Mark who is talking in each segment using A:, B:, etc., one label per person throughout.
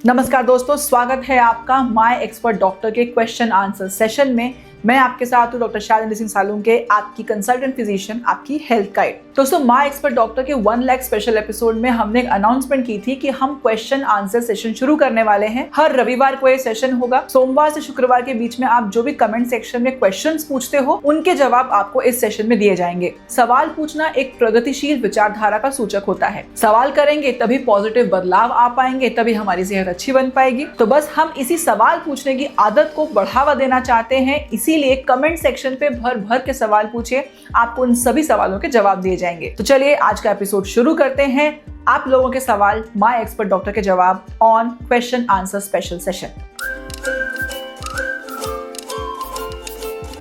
A: नमस्कार दोस्तों, स्वागत है आपका माय एक्सपर्ट डॉक्टर के क्वेश्चन आंसर सेशन में। मैं आपके साथ हूँ डॉक्टर शालिनी सिंह सालुंके, आपकी कंसल्टेंट फिजिशियन, आपकी हेल्थ गाइड। दोस्तों, माय एक्सपर्ट डॉक्टर के 1 लाख स्पेशल एपिसोड में हमने एक अनाउंसमेंट की थी कि हम क्वेश्चन आंसर सेशन शुरू करने वाले हैं। हर रविवार को ये सेशन होगा। सोमवार से शुक्रवार के बीच में आप जो भी कमेंट सेक्शन में क्वेश्चंस पूछते हो उनके जवाब आपको इस सेशन में दिए जाएंगे। सवाल पूछना एक प्रगतिशील विचारधारा का सूचक होता है। सवाल करेंगे तभी पॉजिटिव बदलाव आ पाएंगे, तभी हमारी सेहत अच्छी बन पाएगी। तो बस हम इसी सवाल पूछने की आदत को बढ़ावा देना चाहते हैं, इसीलिए कमेंट सेक्शन पे भर भर के सवाल पूछिए, आपको उन सभी सवालों के जवाब दिए जाएंगे। तो चलिए आज का एपिसोड शुरू करते हैं। आप लोगों के सवाल, माय एक्सपर्ट डॉक्टर के जवाब on question answer special session.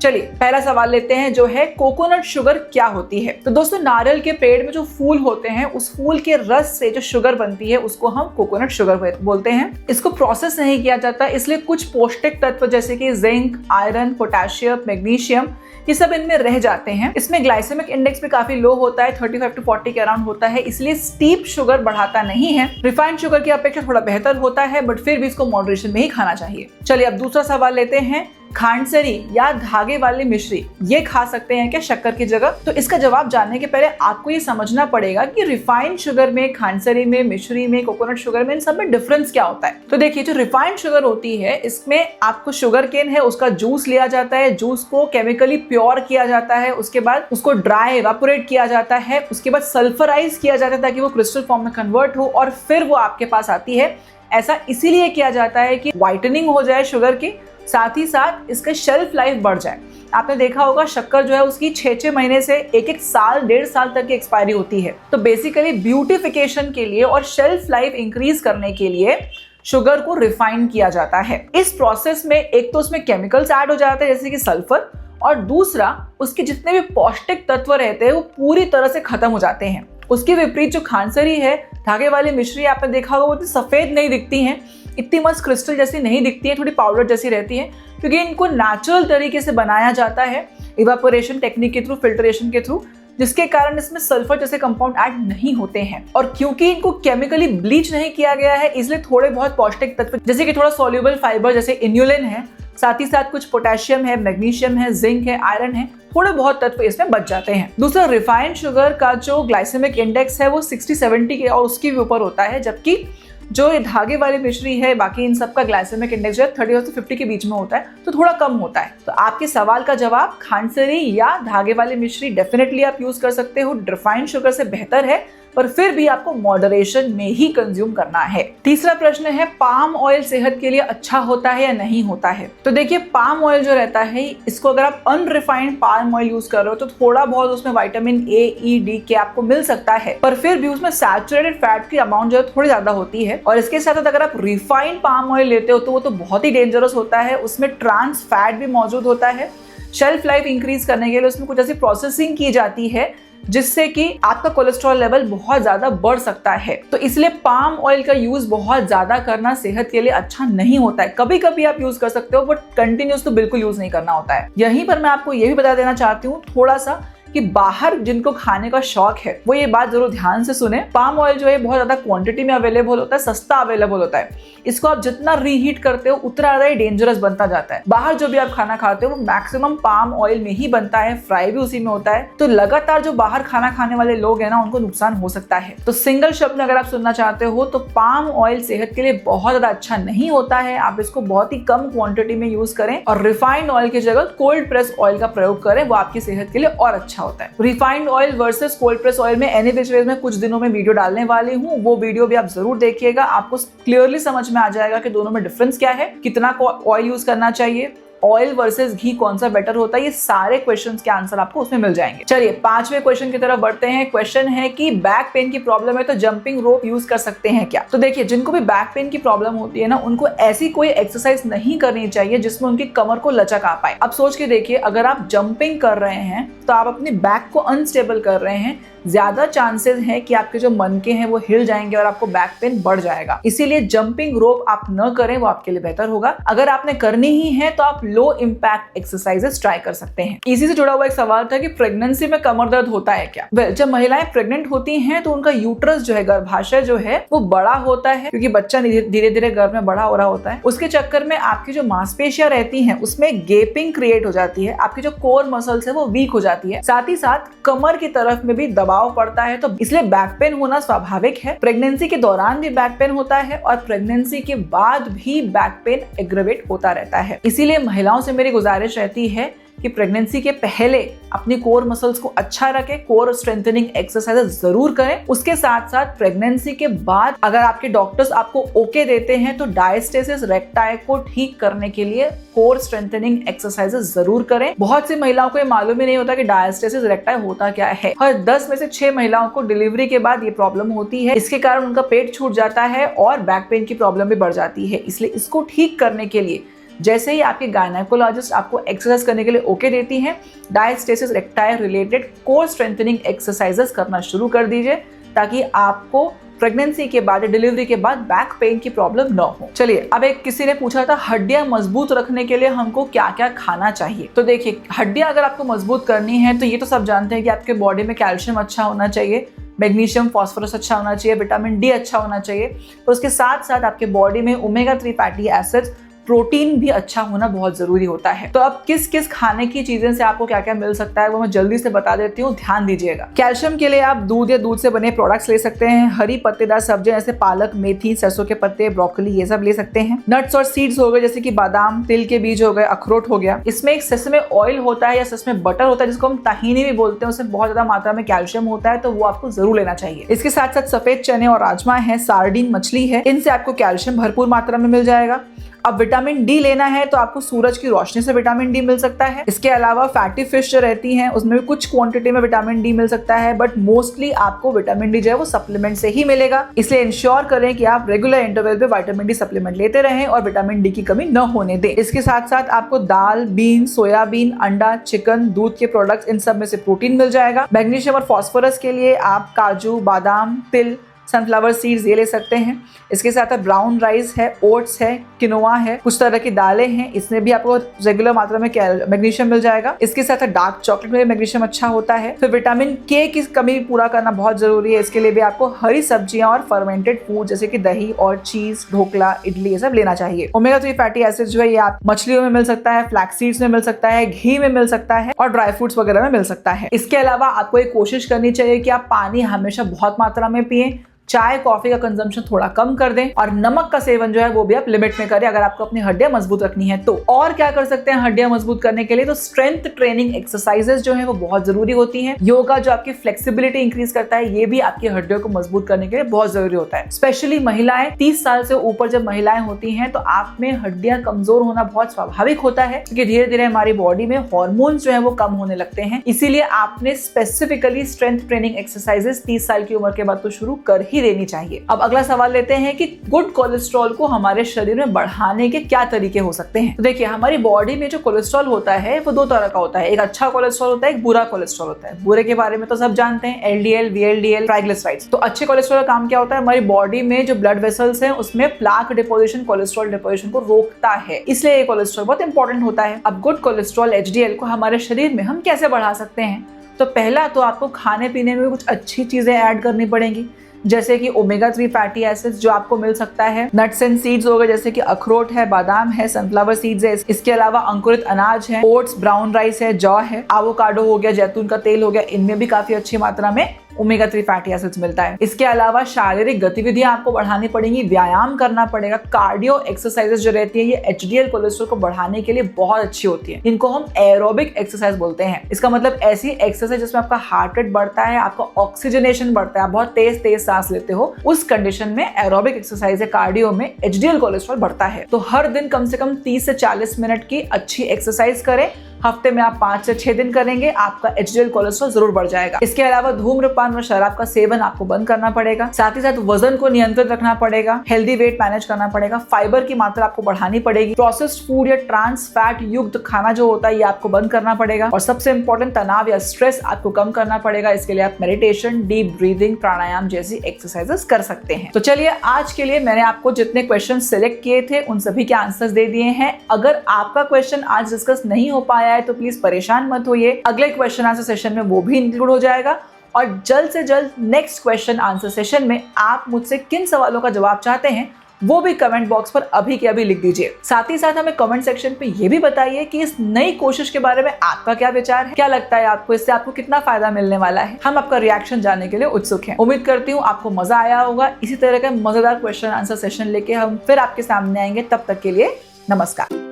A: चलिए पहला सवाल लेते हैं, जो है कोकोनट शुगर क्या होती है। तो दोस्तों, नारियल के पेड़ में जो फूल होते हैं उस फूल के रस से जो शुगर बनती है उसको हम कोकोनट शुगर बोलते हैं। इसको प्रोसेस नहीं किया जाता, इसलिए कुछ पौष्टिक तत्व जैसे कि जिंक, आयरन, पोटेशियम, मैग्नीशियम, ये सब इनमें रह जाते हैं। इसमें ग्लाइसेमिक इंडेक्स भी काफी लो होता है, 35 to 40 के अराउंड होता है, इसलिए स्टीप शुगर बढ़ाता नहीं है। रिफाइंड शुगर की अपेक्षा थोड़ा बेहतर होता है, बट फिर भी इसको मॉडरेशन में ही खाना चाहिए। चलिए अब दूसरा सवाल लेते हैं, खांडसरी या धागे वाली मिश्री ये खा सकते हैं क्या शक्कर की जगह? तो इसका जवाब जानने के पहले आपको ये समझना पड़ेगा कि रिफाइंड शुगर में, खांडसरी में, मिश्री में, कोकोनट शुगर में, इन सब में डिफरेंस क्या होता है। तो देखिए, जो रिफाइंड शुगर होती है इसमें आपको शुगर केन है उसका जूस लिया जाता है, जूस को केमिकली प्योर किया जाता है, उसके बाद उसको ड्राई इवेपोरेट किया जाता है, उसके बाद सल्फराइज किया जाता है ताकि वो क्रिस्टल फॉर्म में कन्वर्ट हो और फिर वो आपके पास आती है। ऐसा इसीलिए किया जाता है कि व्हाइटनिंग हो जाए शुगर की, साथ ही साथ इसका शेल्फ लाइफ बढ़ जाए। आपने देखा होगा शक्कर जो है उसकी 6-6 महीने से 1-1 साल, 1.5 साल तक की एक्सपायरी होती है। तो बेसिकली ब्यूटिफिकेशन के लिए और शेल्फ लाइफ इंक्रीज करने के लिए शुगर को रिफाइन किया जाता है। इस प्रोसेस में एक तो उसमें केमिकल्स ऐड हो जाते हैं जैसे कि सल्फर, और दूसरा उसके जितने भी पौष्टिक तत्व रहते हैं वो पूरी तरह से खत्म हो जाते हैं। उसके विपरीत जो खांडसरी है, धागे वाली मिश्री, आपने देखा होगा वो इतनी सफेद नहीं दिखती हैं, इतनी मस्त क्रिस्टल जैसी नहीं दिखती है, थोड़ी पाउडर जैसी रहती है, क्योंकि इनको नेचुरल तरीके से बनाया जाता है इवापोरेशन टेक्निक के थ्रू, फिल्ट्रेशन के थ्रू, जिसके कारण इसमें सल्फर जैसे कंपाउंड ऐड नहीं होते हैं। और क्योंकि इनको केमिकली ब्लीच नहीं किया गया है, इसलिए थोड़े बहुत पौष्टिक तत्व जैसे कि थोड़ा सोल्यूबल फाइबर जैसे इन्युलिन है, साथ ही साथ कुछ पोटेशियम है, मैग्नीशियम है, जिंक है, आयरन है, थोड़े बहुत तत्व इसमें बच जाते हैं। दूसरा, रिफाइंड शुगर का जो ग्लाइसेमिक इंडेक्स है वो 60-70 के और उसके भी ऊपर होता है, जबकि जो ये धागे वाली मिश्री है, बाकी इन सब का ग्लाइसेमिक इंडेक्स जो है 30 से 50 के बीच में होता है, तो थोड़ा कम होता है। तो आपके सवाल का जवाब खांडसरी या धागे वाली मिश्री डेफिनेटली आप यूज कर सकते हो, रिफाइंड शुगर से बेहतर है, पर फिर भी आपको मॉडरेशन में ही कंज्यूम करना है। तीसरा प्रश्न है, पाम ऑयल सेहत के लिए अच्छा होता है या नहीं होता है? तो देखिए, पाम ऑयल जो रहता है इसको अगर आप अनरिफाइंड पाम ऑयल यूज कर रहे हो तो थोड़ा बहुत उसमें विटामिन ए, ई, डी के आपको मिल सकता है, पर फिर भी उसमें सैचुरेटेड फैट की अमाउंट जो है थोड़ी ज्यादा होती है। और इसके साथ अगर आप रिफाइंड पाम ऑयल लेते हो तो वो तो बहुत ही डेंजरस होता है, उसमें ट्रांस फैट भी मौजूद होता है। शेल्फ लाइफ इंक्रीज करने के लिए उसमें कुछ ऐसी प्रोसेसिंग की जाती है जिससे कि आपका कोलेस्ट्रॉल लेवल बहुत ज्यादा बढ़ सकता है। तो इसलिए पाम ऑयल का यूज बहुत ज्यादा करना सेहत के लिए अच्छा नहीं होता है। कभी कभी आप यूज कर सकते हो, बट कंटिन्यूस तो बिल्कुल यूज नहीं करना होता है। यहीं पर मैं आपको ये भी बता देना चाहती हूँ थोड़ा सा कि बाहर जिनको खाने का शौक है वो ये बात जरूर ध्यान से सुने। पाम ऑयल जो है बहुत ज्यादा क्वांटिटी में अवेलेबल होता है, सस्ता अवेलेबल होता है। इसको आप जितना रीहीट करते हो उतना ज्यादा ही डेंजरस बनता जाता है। बाहर जो भी आप खाना खाते हो वो मैक्सिमम पाम ऑयल में ही बनता है, फ्राई भी उसी में होता है। तो लगातार जो बाहर खाना खाने वाले लोग हैं ना, उनको नुकसान हो सकता है। तो सिंगल शब्द में अगर आप सुनना चाहते हो तो पाम ऑयल सेहत के लिए बहुत ज्यादा अच्छा नहीं होता है। आप इसको बहुत ही कम क्वांटिटी में यूज करें और रिफाइंड ऑयल की जगह कोल्ड प्रेस ऑयल का प्रयोग करें, वो आपकी सेहत के लिए और अच्छा होता है। Refined oil versus cold press oil में एनी विच वेज में कुछ दिनों में वीडियो डालने वाली हूँ, वो वीडियो भी आप जरूर देखिएगा। आपको क्लियरली समझ में आ जाएगा कि दोनों में डिफरेंस क्या है, कितना ऑयल यूज करना चाहिए, ऑयल वर्सेस घी कौन सा बेटर होता है, ये सारे क्वेश्चंस के आंसर आपको उसमें मिल जाएंगे। चलिए 5वें क्वेश्चन की तरफ बढ़ते हैं। क्वेश्चन है कि बैक पेन की प्रॉब्लम है तो जंपिंग रोप यूज कर सकते हैं क्या? तो देखिए, जिनको भी बैक पेन की प्रॉब्लम होती है ना, उनको ऐसी कोई एक्सरसाइज नहीं करनी चाहिए जिसमें उनकी कमर को लचक आ पाए। अब सोच के देखिए, अगर आप जंपिंग कर रहे हैं तो आप अपनी बैक को अनस्टेबल कर रहे हैं, ज्यादा चांसेस है कि आपके जो मनके हैं वो हिल जाएंगे और आपको बैक पेन बढ़ जाएगा। इसीलिए जंपिंग रोप आप न करें, वो आपके लिए बेहतर होगा। अगर आपने करनी ही है तो आप लो इम्पैक्ट एक्सरसाइजेस ट्राई कर सकते हैं। इसी से जुड़ा हुआ एक सवाल था कि प्रेगनेंसी में कमर दर्द होता है क्या? जब महिलाएं प्रेग्नेंट होती हैं तो उनका यूट्रस जो है, गर्भाशय जो है वो बड़ा होता है, क्योंकि बच्चा धीरे धीरे गर्भ में बड़ा हो रहा होता है। उसके चक्कर में आपकी जो मांसपेशियां रहती हैं उसमें गेपिंग क्रिएट हो जाती है, आपकी जो कोर मसल्स है वो वीक हो जाती है, साथ ही साथ कमर की तरफ में भी दबाव पड़ता है। तो इसलिए बैक पेन होना स्वाभाविक है। प्रेगनेंसी के दौरान भी बैक पेन होता है और प्रेगनेंसी के बाद भी बैक पेन एग्रेवेट होता रहता है। इसीलिए महिलाओं से मेरी गुजारिश रहती है कि प्रेगनेंसी के पहले अपनी कोर मसल्स को अच्छा रखें, कोर स्ट्रेंथनिंग एक्सरसाइजेस जरूर करें। उसके साथ साथ प्रेगनेंसी के बाद अगर आपके डॉक्टर्स आपको ओके देते हैं तो डायस्टेसिस रेक्टाई को ठीक करने के लिए कोर स्ट्रेंथनिंग एक्सरसाइजेस जरूर करें। बहुत सी महिलाओं को ये मालूम ही नहीं होता कि डायस्टेसिस रेक्टाई होता क्या है। हर 10 में से 6 महिलाओं को डिलीवरी के बाद ये प्रॉब्लम होती है। इसके कारण उनका पेट छूट जाता है और बैक पेन की प्रॉब्लम भी बढ़ जाती है। इसलिए इसको ठीक करने के लिए जैसे ही आपके गायनेकोलॉजिस्ट आपको एक्सरसाइज करने के लिए ओके देती हैं, diastasis recti related core strengthening exercises करना शुरू कर दीजिए, ताकि आपको प्रेगनेंसी के बाद, डिलीवरी के बाद बैक पेन की प्रॉब्लम न हो। चलिए, अब एक किसी ने पूछा था हड्डियां मजबूत रखने के लिए हमको क्या क्या खाना चाहिए। तो देखिए, हड्डियां अगर आपको मजबूत करनी है तो ये तो सब जानते हैं कि आपके बॉडी में कैल्शियम अच्छा होना चाहिए, मैग्नीशियम फॉस्फोरस अच्छा होना चाहिए, विटामिन डी अच्छा होना चाहिए। और उसके साथ साथ आपके बॉडी में ओमेगा 3 फैटी एसिड्स, प्रोटीन भी अच्छा होना बहुत जरूरी होता है। तो अब किस किस खाने की चीजें से आपको क्या क्या मिल सकता है वो मैं जल्दी से बता देती हूँ, ध्यान दीजिएगा। कैल्शियम के लिए आप दूध या दूध से बने प्रोडक्ट्स ले सकते हैं। हरी पत्तेदार सब्जियां जैसे पालक, मेथी, सरसों के पत्ते, ब्रोकली, ये सब ले सकते हैं। नट्स और सीड्स हो गए जैसे कि बादाम, तिल के बीज हो गए, अखरोट हो गया। इसमें एक सेसमे ऑयल होता है या सेसमे बटर होता है जिसको हम ताहीनी भी बोलते हैं, उसमें बहुत ज्यादा मात्रा में कैल्शियम होता है, तो वो आपको जरूर लेना चाहिए। इसके साथ साथ सफेद चने और राजमा है, सार्डिन मछली है, इनसे आपको कैल्शियम भरपूर मात्रा में मिल जाएगा। अब विटामिन डी लेना है तो आपको सूरज की रोशनी से विटामिन डी मिल सकता है। इसके अलावा फैटी फिश जो रहती हैं उसमें भी कुछ क्वांटिटी में विटामिन डी मिल सकता है, बट मोस्टली आपको विटामिन डी जो है वो सप्लीमेंट से ही मिलेगा। इसलिए इंश्योर करें कि आप रेगुलर इंटरवल पे विटामिन डी सप्लीमेंट लेते रहें और विटामिन डी की कमी न होने दें। इसके साथ साथ आपको दाल, बीन, सोयाबीन, अंडा, चिकन, दूध के प्रोडक्ट्स, इन सब में से प्रोटीन मिल जाएगा। मैग्नीशियम और फॉस्फोरस के लिए आप काजू, बादाम, तिल, सनफ्लावर सीड्स ये ले सकते हैं। इसके साथ ब्राउन राइस है, ओट्स है, किनोआ है, कुछ तरह की दालें हैं, इसमें भी आपको रेगुलर मात्रा में मैग्नीशियम मिल जाएगा। इसके साथ डार्क चॉकलेट में मैग्नीशियम अच्छा होता है। फिर विटामिन के की कमी पूरा करना बहुत जरूरी है, इसके लिए भी आपको हरी सब्जियां और फर्मेंटेड फूड जैसे कि दही और चीज, ढोकला, इडली, ये सब लेना चाहिए। ओमेगा 3 फैटी एसिड जो है ये आप मछलियों में मिल सकता है, फ्लैक्स सीड्स में मिल सकता है, घी में मिल सकता है और ड्राई फ्रूट्स वगैरह में मिल सकता है। इसके अलावा आपको एक कोशिश करनी चाहिए कि आप पानी हमेशा बहुत मात्रा में पिएं, चाय कॉफी का कंजम्पशन थोड़ा कम कर दें और नमक का सेवन जो है वो भी आप लिमिट में करें अगर आपको अपनी हड्डियां मजबूत रखनी है तो। और क्या कर सकते हैं हड्डियां मजबूत करने के लिए, तो स्ट्रेंथ ट्रेनिंग एक्सरसाइजेस जो है वो बहुत जरूरी होती हैं। योगा जो आपकी फ्लेक्सिबिलिटी इंक्रीज करता है, ये भी आपकी हड्डियों को मजबूत करने के लिए बहुत जरूरी होता है। स्पेशली महिलाएं, 30 साल से ऊपर जब महिलाएं होती हैं तो आप में हड्डियां कमजोर होना बहुत स्वाभाविक होता है, क्योंकि धीरे धीरे हमारी बॉडी में हॉर्मोन्स जो है वो कम होने लगते हैं। इसीलिए आपने स्पेसिफिकली स्ट्रेंथ ट्रेनिंग एक्सरसाइजेस 30 साल की उम्र के बाद तो शुरू कर ही देनी चाहिए। अब अगला सवाल लेते हैं कि गुड कोलेस्ट्रॉल को हमारे शरीर में बढ़ाने के क्या तरीके हो सकते हैं। तो देखिए, हमारी बॉडी में जो कोलेस्ट्रॉल होता है वो 2 तरह का होता है। एक अच्छा कोलेस्ट्रॉल होता है, एक बुरा कोलेस्ट्रॉल होता है। बुरे के बारे में तो सब जानते हैं, एलडीएल, वीएलडीएल, ट्राइग्लिसराइड्स। तो अच्छे कोलेस्ट्रॉल का काम क्या होता है, हमारी बॉडी में जो ब्लड वेसल्स हैं उसमें प्लाक डिपोजिशन, कोलेस्ट्रॉल डिपोजिशन को रोकता है, इसलिए ये कोलेस्ट्रॉल बहुत इंपॉर्टेंट होता है। अब गुड कोलेस्ट्रॉल एचडीएल को हमारे शरीर में हम कैसे बढ़ा सकते हैं, तो पहला तो आपको खाने पीने में कुछ अच्छी चीजें ऐड करनी पड़ेंगी, जैसे कि ओमेगा 3 फैटी एसिड्स जो आपको मिल सकता है। नट्स एंड सीड्स हो गए जैसे कि अखरोट है, बादाम है, सनफ्लावर सीड्स है। इसके अलावा अंकुरित अनाज है, ओट्स, ब्राउन राइस है, जौ है, एवोकाडो हो गया, जैतून का तेल हो गया, इनमें भी काफी अच्छी मात्रा में ओमेगा 3 फैटी एसिड्स मिलता है। इसके अलावा शारीरिक गतिविधियां आपको बढ़ानी पड़ेंगी, व्यायाम करना पड़ेगा। कार्डियो एक्सरसाइजेस जो रहती है ये एचडीएल कोलेस्ट्रॉल को बढ़ाने के लिए बहुत अच्छी होती है। इनको हम एरोबिक एक्सरसाइज बोलते हैं। इसका मतलब ऐसी एक्सरसाइज जिसमें आपका हार्ट रेट बढ़ता है, आपका ऑक्सीजनेशन बढ़ता है, आप बहुत तेज तेज सांस लेते हो, उस कंडीशन में एरोबिक एक्सरसाइज है कार्डियो में एचडीएल कोलेस्ट्रॉल बढ़ता है। तो हर दिन कम से कम 30 से 40 मिनट की अच्छी एक्सरसाइज करें। हफ्ते में आप 5 से 6 दिन करेंगे, आपका एचडीएल कोलेस्ट्रॉल जरूर बढ़ जाएगा। इसके अलावा धूम्रपान व शराब का सेवन आपको बंद करना पड़ेगा। साथ ही साथ वजन को नियंत्रित रखना पड़ेगा, हेल्दी वेट मैनेज करना पड़ेगा, फाइबर की मात्रा आपको बढ़ानी पड़ेगी, प्रोसेस्ड फूड या ट्रांस फैट युक्त खाना जो होता है ये आपको बंद करना पड़ेगा, और सबसे इंपॉर्टेंट तनाव या स्ट्रेस आपको कम करना पड़ेगा। इसके लिए आप मेडिटेशन, डीप ब्रीदिंग, प्राणायाम जैसी एक्सरसाइजेस कर सकते हैं। तो चलिए, आज के लिए मैंने आपको जितने क्वेश्चन सिलेक्ट किए थे उन सभी के आंसर्स दे दिए हैं। अगर आपका क्वेश्चन आज डिस्कस नहीं हो पाया है तो प्लीज परेशान मत होइए, अगले क्वेश्चन आंसर सेशन में वो भी इंक्लूड हो जाएगा। और जल्द से जल्द नेक्स्ट क्वेश्चन आंसर सेशन में आप मुझसे किन सवालों का जवाब चाहते हैं वो भी कमेंट बॉक्स पर अभी के अभी लिख दीजिए। साथ ही साथ हमें कमेंट सेक्शन पे ये भी बताइए कि इस नई कोशिश के बारे में आपका क्या विचार है, क्या लगता है आपको, इससे आपको कितना फायदा मिलने वाला है। हम आपका रिएक्शन जानने के लिए उत्सुक हैं। उम्मीद करती हूँ आपको मजा आया होगा। इसी तरह के मजेदार क्वेश्चन आंसर सेशन लेके हम फिर आपके सामने आएंगे। तब तक के लिए नमस्कार।